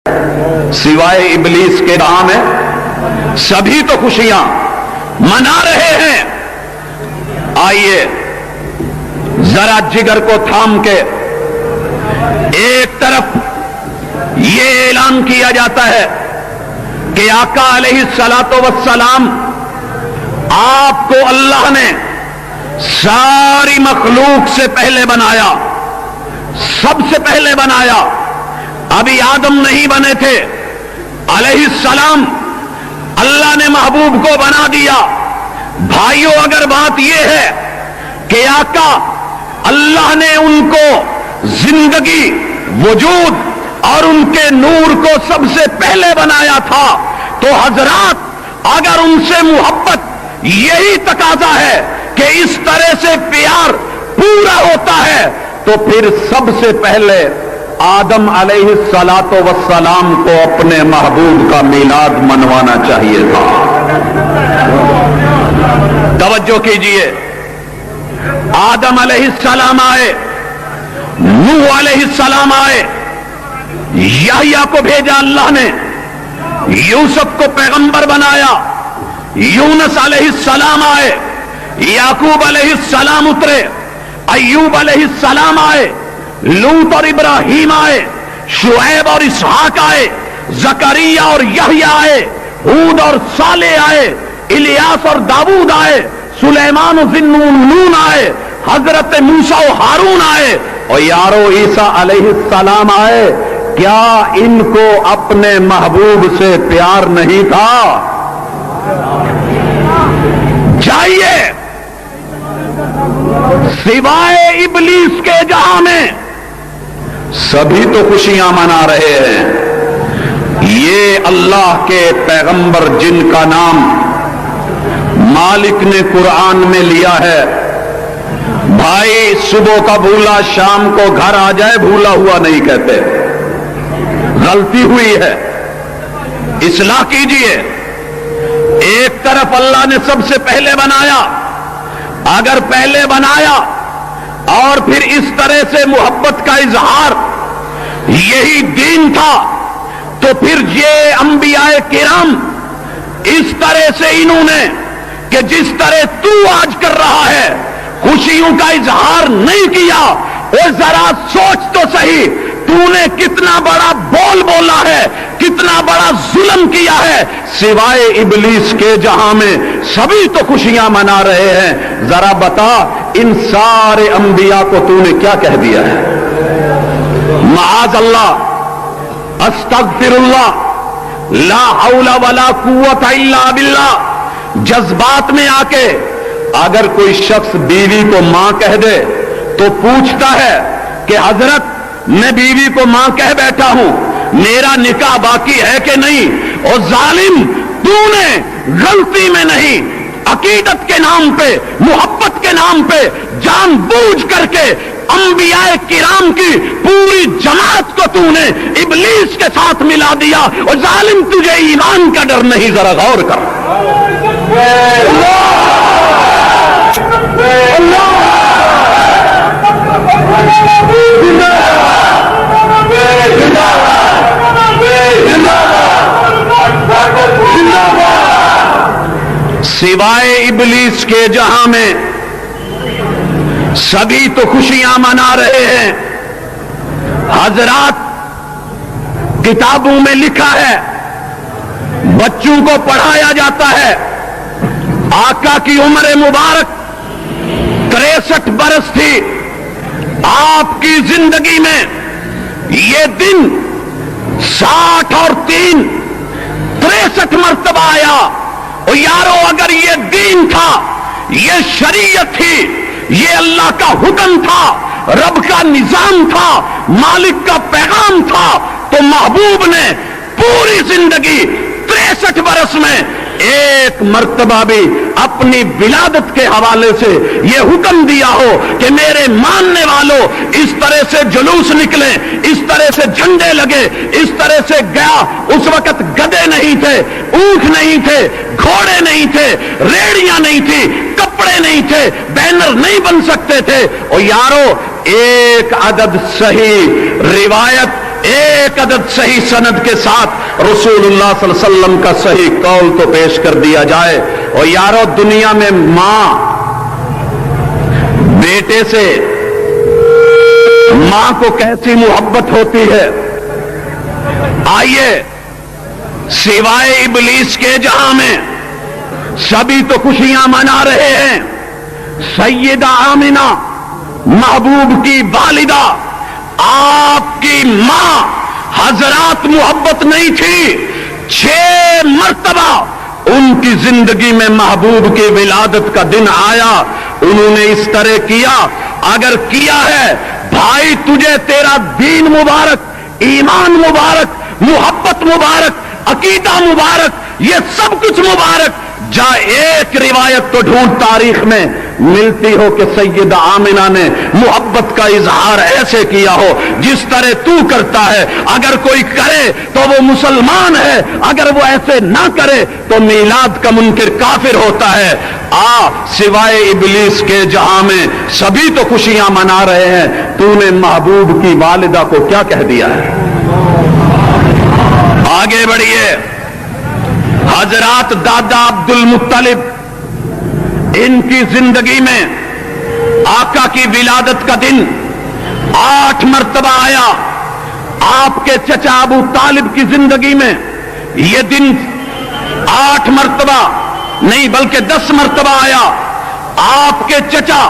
سوائے ابلیس کے نام ہے سبھی تو خوشیاں منا رہے ہیں۔ آئیے ذرا جگر کو تھام کے ایک طرف یہ اعلان کیا جاتا ہے کہ آقا علیہ الصلاۃ والسلام آپ کو اللہ نے ساری مخلوق سے پہلے بنایا، سب سے پہلے بنایا، ابھی آدم نہیں بنے تھے علیہ السلام، اللہ نے محبوب کو بنا دیا۔ بھائیوں اگر بات یہ ہے کہ آقا اللہ نے ان کو زندگی، وجود اور ان کے نور کو سب سے پہلے بنایا تھا، تو حضرات اگر ان سے محبت یہی تقاضا ہے کہ اس طرح سے پیار پورا ہوتا ہے تو پھر سب سے پہلے آدم علیہ الصلاۃ والسلام کو اپنے محبوب کا میلاد منوانا چاہیے تھا۔ توجہ کیجئے، آدم علیہ السلام آئے، نوح علیہ السلام آئے، یحییٰ کو بھیجا اللہ نے، یوسف کو پیغمبر بنایا، یونس علیہ السلام آئے، یعقوب علیہ السلام اترے، ایوب علیہ السلام آئے، لوط اور ابراہیم آئے، شعیب اور اسحاق آئے، زکریا اور یحییٰ آئے، ہود اور صالح آئے، الیاس اور داؤد آئے، سلیمان و ذی-النون آئے، حضرت موسیٰ و ہارون آئے، اور یارو عیسیٰ علیہ السلام آئے۔ کیا ان کو اپنے محبوب سے پیار نہیں تھا؟ جائیے سوائے ابلیس کے جہاں میں سبھی تو خوشیاں منا رہے ہیں، یہ اللہ کے پیغمبر جن کا نام مالک نے قرآن میں لیا ہے، بھائی صبح کا بھولا شام کو گھر آ جائے بھولا ہوا نہیں کہتے، غلطی ہوئی ہے، اصلاح کیجئے۔ ایک طرف اللہ نے سب سے پہلے بنایا، اگر پہلے بنایا اور پھر اس طرح سے محبت کا اظہار یہی دین تھا تو پھر یہ انبیاء کرام اس طرح سے انہوں نے کہ جس طرح تو آج کر رہا ہے خوشیوں کا اظہار نہیں کیا۔ اور ذرا سوچ تو صحیح، تو نے کتنا بڑا بول بولا ہے، کتنا بڑا ظلم کیا ہے، سوائے ابلیس کے جہاں میں سبھی تو خوشیاں منا رہے ہیں۔ ذرا بتا ان سارے انبیاء کو تو نے کیا کہہ دیا ہے؟ معاذ اللہ، استغفر اللہ، لا حول ولا قوت الا باللہ۔ جذبات میں آ کے اگر کوئی شخص بیوی کو ماں کہہ دے تو پوچھتا ہے کہ حضرت میں بیوی کو ماں کہہ بیٹھا ہوں، میرا نکاح باقی ہے کہ نہیں؟ اور ظالم تو نے غلطی میں نہیں، عقیدت کے نام پہ، محبت کے نام پہ جان بوجھ کر کے انبیاء کرام کی پوری جماعت کو تو نے ابلیس کے ساتھ ملا دیا۔ اور ظالم تجھے ایمان کا ڈر نہیں، ذرا غور کر۔ سوائے ابلیس کے جہاں میں سبھی تو خوشیاں منا رہے ہیں۔ حضرات کتابوں میں لکھا ہے، بچوں کو پڑھایا جاتا ہے، آقا کی عمر مبارک 63 برس تھی، آپ کی زندگی میں یہ دن 60 اور 3 63 مرتبہ آیا۔ اور یارو اگر یہ دین تھا، یہ شریعت تھی، یہ اللہ کا حکم تھا، رب کا نظام تھا، مالک کا پیغام تھا، تو محبوب نے پوری زندگی 63 برس میں ایک مرتبہ بھی اپنی ولادت کے حوالے سے یہ حکم دیا ہو کہ میرے ماننے والوں اس طرح سے جلوس نکلے، اس طرح سے جھنڈے لگے، اس طرح سے گیا۔ اس وقت گدے نہیں تھے، اونٹ نہیں تھے، گھوڑے نہیں تھے، ریڑیاں نہیں تھی، کپڑے نہیں تھے، بینر نہیں بن سکتے تھے۔ اور یارو ایک عدد صحیح روایت ایک عدد صحیح سند کے ساتھ رسول اللہ صلی اللہ علیہ وسلم کا صحیح قول تو پیش کر دیا جائے. اور یارو دنیا میں ماں بیٹے سے ماں کو کیسی محبت ہوتی ہے. آئیے سوائے ابلیس کے جہاں میں سبھی تو خوشیاں منا رہے ہیں. سیدہ آمنہ محبوب کی والدہ آپ کی ماں حضرات محبت نہیں تھی. 6 مرتبہ ان کی زندگی میں محبوب کی ولادت کا دن آیا. انہوں نے اس طرح کیا. اگر کیا ہے بھائی تجھے تیرا دین مبارک, ایمان مبارک, محبت مبارک, عقیدہ مبارک, یہ سب کچھ مبارک. جا ایک روایت تو ڈھونڈ تاریخ میں ملتی ہو کہ سیدہ آمنہ نے محبت کا اظہار ایسے کیا ہو جس طرح تو کرتا ہے. اگر کوئی کرے تو وہ مسلمان ہے, اگر وہ ایسے نہ کرے تو میلاد کا منکر کافر ہوتا ہے. سوائے ابلیس کے جہاں میں سبھی تو خوشیاں منا رہے ہیں, تو نے محبوب کی والدہ کو کیا کہہ دیا ہے؟ آگے بڑھیے. حضرات دادا عبد المطلب, ان کی زندگی میں آقا کی ولادت کا دن 8 مرتبہ آیا. آپ کے چچا ابو طالب کی زندگی میں یہ دن 8 مرتبہ نہیں بلکہ 10 مرتبہ آیا. آپ کے چچا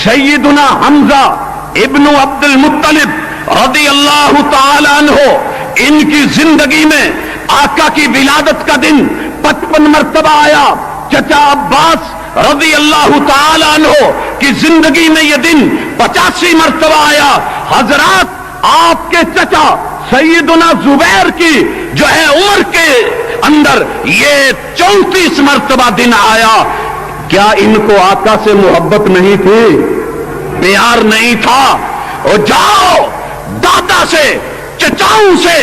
سیدنا حمزہ ابن عبد المطلب رضی اللہ تعالی عنہ, ان کی زندگی میں آقا کی ولادت کا دن 55 مرتبہ آیا. چچا عباس رضی اللہ تعالی عنہ کی زندگی میں یہ دن 85 مرتبہ آیا. حضرات آپ کے چچا سیدنا زبیر کی جو ہے عمر کے اندر یہ 34 مرتبہ دن آیا. کیا ان کو آقا سے محبت نہیں تھی, پیار نہیں تھا؟ اور جاؤ دادا سے چچاؤں سے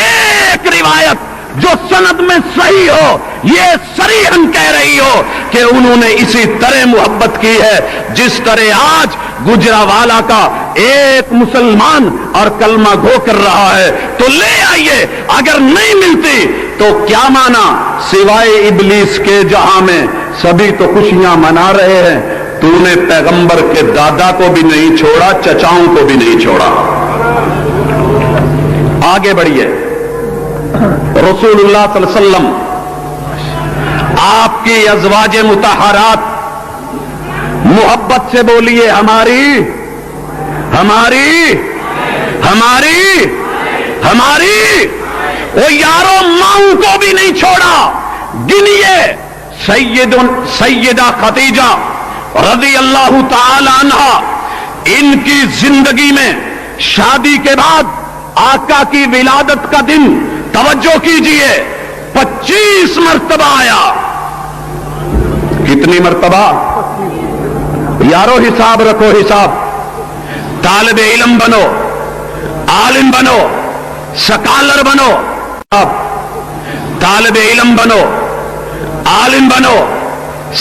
ایک روایت جو سند میں صحیح ہو, یہ صریحاً کہہ رہی ہو کہ انہوں نے اسی طرح محبت کی ہے جس طرح آج گجراوالا کا ایک مسلمان اور کلمہ گو کر رہا ہے. تو لے آئیے. اگر نہیں ملتی تو کیا مانا؟ سوائے ابلیس کے جہاں میں سبھی تو خوشیاں منا رہے ہیں, تو نے پیغمبر کے دادا کو بھی نہیں چھوڑا, چچاؤں کو بھی نہیں چھوڑا. آگے بڑھیے. رسول اللہ صلی اللہ علیہ وسلم آپ کی ازواج مطہرات, محبت سے بولیے ہماری ہماری ہماری ہماری. وہ یارو ماؤں کو بھی نہیں چھوڑا. گنیے سیدہ خدیجہ رضی اللہ تعالی عنہا, ان کی زندگی میں شادی کے بعد آقا کی ولادت کا دن توجہ کیجئے 25 مرتبہ آیا. کتنی مرتبہ یارو؟ حساب رکھو, حساب. طالب علم بنو, عالم بنو, سکالر بنو. طالب علم بنو, عالم بنو,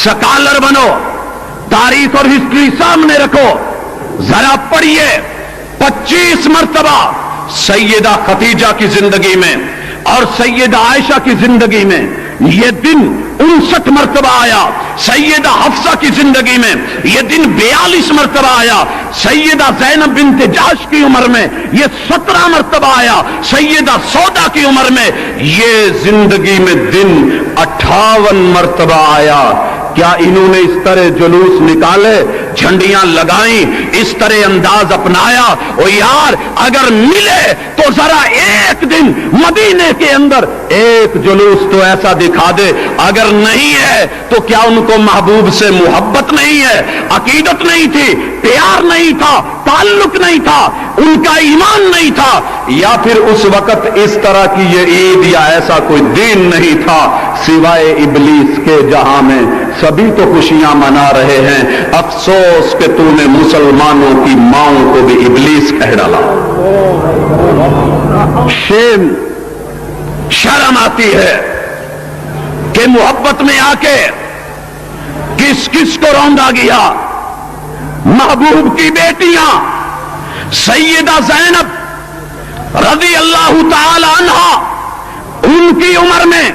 سکالر بنو. تاریخ اور ہسٹری سامنے رکھو, ذرا پڑھیے. 25 مرتبہ سیدہ خدیجہ کی زندگی میں اور سیدہ عائشہ کی زندگی میں یہ دن 59 مرتبہ آیا. سیدہ حفصہ کی زندگی میں یہ دن 42 مرتبہ آیا. سیدہ زینب بنت جحش کی عمر میں یہ 17 مرتبہ آیا. سیدہ سودا کی عمر میں یہ زندگی میں دن 58 مرتبہ آیا. کیا انہوں نے اس طرح جلوس نکالے, جھنڈیاں لگائیں, اس طرح انداز اپنایا؟ او یار اگر ملے تو ذرا ایک دن مدینے کے اندر ایک جلوس تو ایسا دکھا دے. اگر نہیں ہے تو کیا ان کو محبوب سے محبت نہیں ہے, عقیدت نہیں تھی, پیار نہیں تھا, تعلق نہیں تھا, ان کا ایمان نہیں تھا, یا پھر اس وقت اس طرح کی یہ عید یا ایسا کوئی دین نہیں تھا؟ سوائے ابلیس کے جہاں میں سبھی تو خوشیاں منا رہے ہیں. افسوس کہ تو نے مسلمانوں کی ماؤں کو بھی ابلیس کہہ ڈالا. شرم آتی ہے کہ محبت میں آ کے کس کس کو روندا گیا. محبوب کی بیٹیاں سیدہ زینب رضی اللہ تعالی عنہا، ان کی عمر میں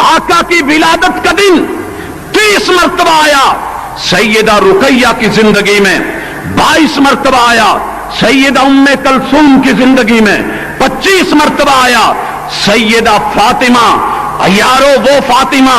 آقا کی ولادت کا دن 30 مرتبہ آیا، سیدہ رقیہ کی زندگی میں 22 مرتبہ آیا، سیدہ ام کلثوم کی زندگی میں 25 مرتبہ آیا، سیدہ فاطمہ، یارو وہ فاطمہ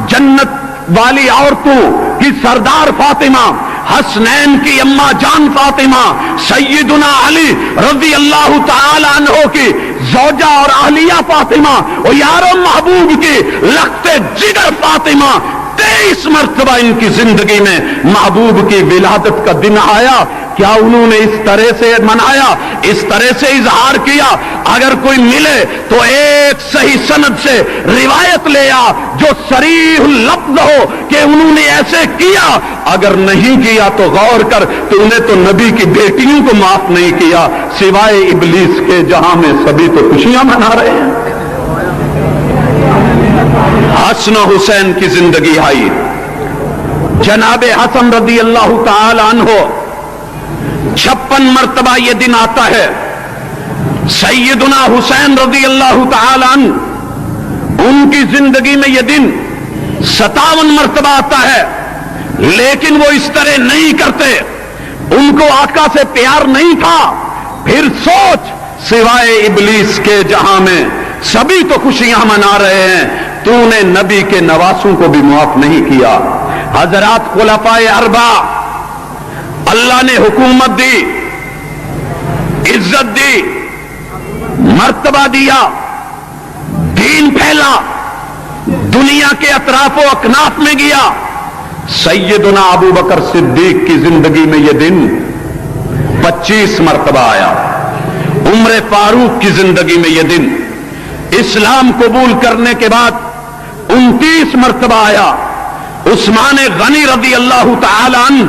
جنت والی عورتوں کی سردار فاطمہ، حسنین کی اماں جان فاطمہ، سیدنا علی رضی اللہ تعالی عنہ کی زوجہ اور اہلیہ فاطمہ، اور یارو محبوب کی لخت جگر فاطمہ، 23 مرتبہ ان کی زندگی میں محبوب کی ولادت کا دن آیا۔ کیا انہوں نے اس طرح سے منایا، اس طرح سے اظہار کیا؟ اگر کوئی ملے تو ایک صحیح سند سے روایت لے آ جو صریح اللفظ ہو کہ انہوں نے ایسے کیا۔ اگر نہیں کیا تو غور کر، تو انہیں تو نبی کی بیٹیوں کو معاف نہیں کیا، سوائے ابلیس کے جہاں میں سبھی تو خوشیاں منا رہے ہیں۔ حسن و حسین کی زندگی آئی، جناب حسن رضی اللہ تعالی عنہ 56 مرتبہ یہ دن آتا ہے، سیدنا حسین رضی اللہ تعالی عنہ ان کی زندگی میں یہ دن 57 مرتبہ آتا ہے، لیکن وہ اس طرح نہیں کرتے، ان کو آقا سے پیار نہیں تھا۔ پھر سوچ، سوائے ابلیس کے جہاں میں سبھی تو خوشیاں منا رہے ہیں، تو نے نبی کے نواسوں کو بھی معاف نہیں کیا۔ حضرات خلفائے اربعہ، اللہ نے حکومت دی، عزت دی، مرتبہ دیا، دین پھیلا، دنیا کے اطراف و اکناف میں گیا۔ سیدنا ابو بکر صدیق کی زندگی میں یہ دن 25 مرتبہ آیا، عمر فاروق کی زندگی میں یہ دن اسلام قبول کرنے کے بعد 29 مرتبہ آیا، عثمان غنی رضی اللہ تعالی عنہ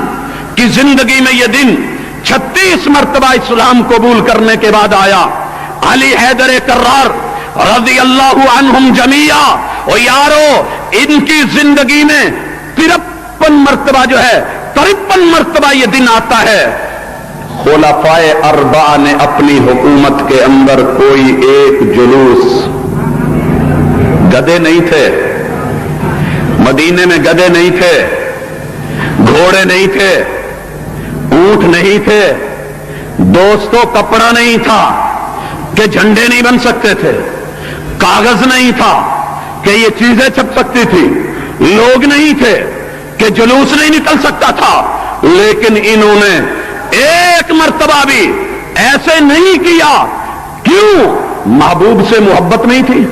کی زندگی میں یہ دن 36 مرتبہ اسلام قبول کرنے کے بعد آیا، علی حیدر کرار رضی اللہ عنہم جمیعا، اور یارو ان کی زندگی میں 53 مرتبہ جو ہے 53 مرتبہ یہ دن آتا ہے۔ خلفائے اربعہ نے اپنی حکومت کے اندر کوئی ایک جلوس، گدے نہیں تھے مدینے میں، گدے نہیں تھے، گھوڑے نہیں تھے، اونٹ نہیں تھے، دوستوں کپڑا نہیں تھا کہ جھنڈے نہیں بن سکتے تھے، کاغذ نہیں تھا کہ یہ چیزیں چھپ سکتی تھی، لوگ نہیں تھے کہ جلوس نہیں نکل سکتا تھا، لیکن انہوں نے ایک مرتبہ بھی ایسے نہیں کیا۔ کیوں؟ محبوب سے محبت نہیں تھی،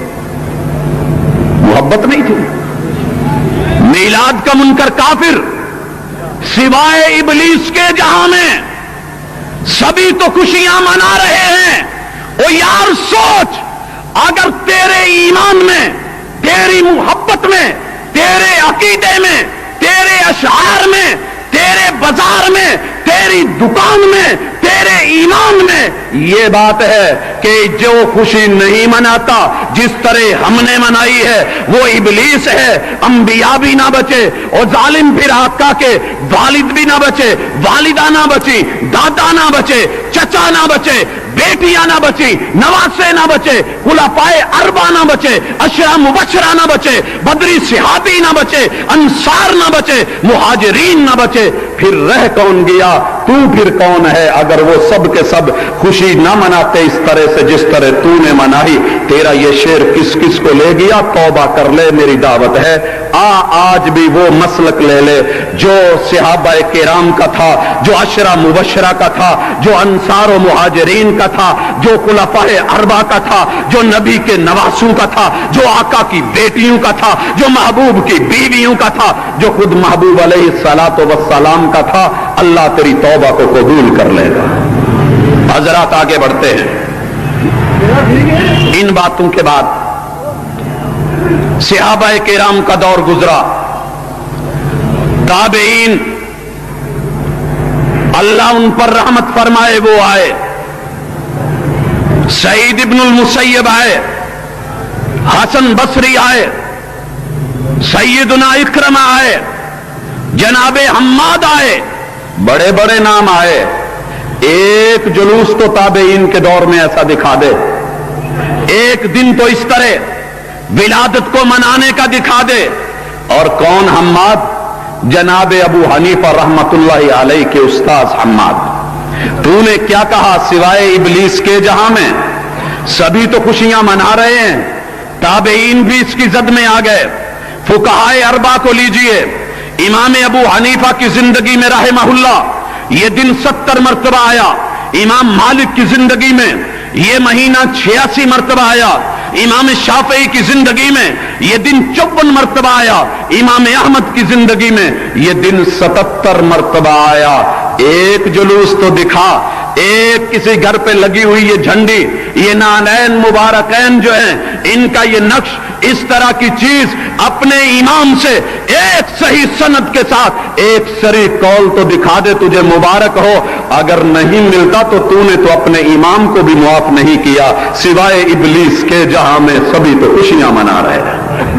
محبت نہیں تھی۔ میلاد کا منکر کافر سوائے ابلیس کے جہاں میں سبھی تو خوشیاں منا رہے ہیں۔ او یار سوچ، اگر تیرے ایمان میں، تیری محبت میں، تیرے عقیدے میں، تیرے اشعار میں، تیرے بازار میں، تیری دکان میں، تیرے ایمان میں یہ بات ہے کہ جو خوشی نہیں مناتا جس طرح ہم نے منائی ہے وہ ابلیس ہے، انبیاء بھی نہ بچے، اور ظالم پھر آقا کے والد بھی نہ بچے، والدہ نہ بچی، دادا نہ بچے، چچا نہ بچے، بیٹیاں نہ بچی، نواسے نہ بچے، خلفائے اربعہ نہ بچے، عشرہ مبشرہ نہ بچے، بدری صحابی نہ بچے، انصار نہ بچے، مہاجرین نہ بچے، پھر رہ کون گیا؟ تو پھر کون ہے اگر وہ سب کے سب خوشی نہ مناتے اس طرح سے جس طرح تو نے منائی؟ تیرا یہ شعر کس کس کو لے گیا؟ توبہ کر لے، میری دعوت ہے، آج بھی وہ مسلک لے لے جو صحابہ کرام کا تھا، جو عشرہ مبشرہ کا تھا، جو انصار و مہاجرین کا تھا، جو خلفائے اربعہ کا تھا، جو نبی کے نواسوں کا تھا، جو آقا کی بیٹیوں کا تھا، جو محبوب کی بیویوں کا تھا، جو خود محبوب علیہ الصلوۃ والسلام کا تھا۔ اللہ تیری توبہ کو قبول کر لے گا۔ حضرات آگے بڑھتے ہیں۔ ان باتوں کے بعد صحابہ کرام کا دور گزرا، تابعین اللہ ان پر رحمت فرمائے وہ آئے، سعید ابن المسیب آئے، حسن بصری آئے، سیدنا اکرمہ آئے، جناب حماد آئے، بڑے بڑے نام آئے۔ ایک جلوس تو تابعین کے دور میں ایسا دکھا دے، ایک دن تو اس طرح ولادت کو منانے کا دکھا دے۔ اور کون حماد؟ جناب ابو حنیفہ رحمت اللہ علیہ کے استاذ حماد۔ تو نے کیا کہا؟ سوائے ابلیس کے جہاں میں سبھی تو خوشیاں منا رہے ہیں، تابعین بھی اس کی زد میں آ گئے۔ فقہائے اربعہ کو لیجئے، امام ابو حنیفہ کی زندگی میں رحمہ اللہ یہ دن 70 مرتبہ آیا، امام مالک کی زندگی میں یہ مہینہ 86 مرتبہ آیا، امام شافعی کی زندگی میں یہ دن 54 مرتبہ آیا، امام احمد کی زندگی میں یہ دن 77 مرتبہ آیا۔ ایک جلوس تو دکھا، ایک کسی گھر پہ لگی ہوئی یہ جھنڈی، یہ نالین مبارکین جو ہیں، ان کا یہ نقش، اس طرح کی چیز اپنے امام سے ایک صحیح سند کے ساتھ ایک صریح قول تو دکھا دے، تجھے مبارک ہو۔ اگر نہیں ملتا تو نے تو اپنے امام کو بھی معاف نہیں کیا۔ سوائے ابلیس کے جہاں میں سبھی تو خوشیاں منا رہے ہیں۔